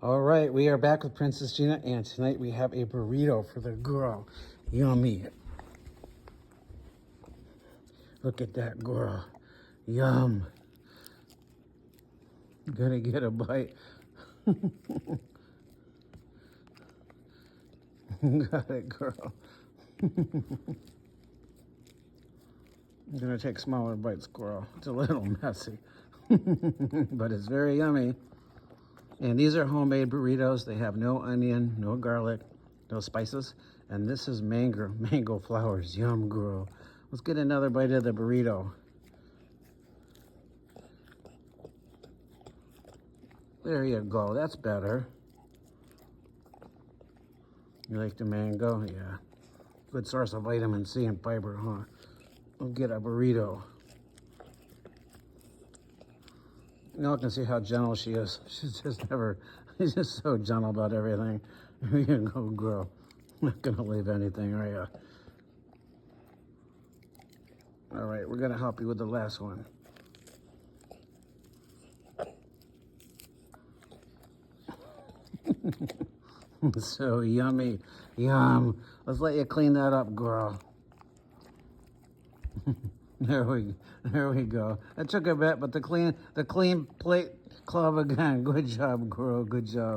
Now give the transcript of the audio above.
All right, we are back with Princess Gina, and tonight we have a burrito for the girl. Yummy. Look at that girl. Yum. Gonna get a bite. Got it, girl. I'm gonna take smaller bites, girl. It's a little messy, but it's very yummy. And these are homemade burritos. They have no onion, no garlic, no spices. And this is mango flowers. Yum, girl. Let's get another bite of the burrito. There you go. That's better. You like the mango? Yeah. Good source of vitamin C and fiber, huh? We'll get a burrito. Y'all can see how gentle she is. She's just so gentle about everything. Here you go, girl. Not gonna leave anything, are ya? All right, we're gonna help you with the last one. So yummy. Yum. Let's let you clean that up, girl. There we go. It took a bit, but the clean plate club again. Good job, girl. Good job.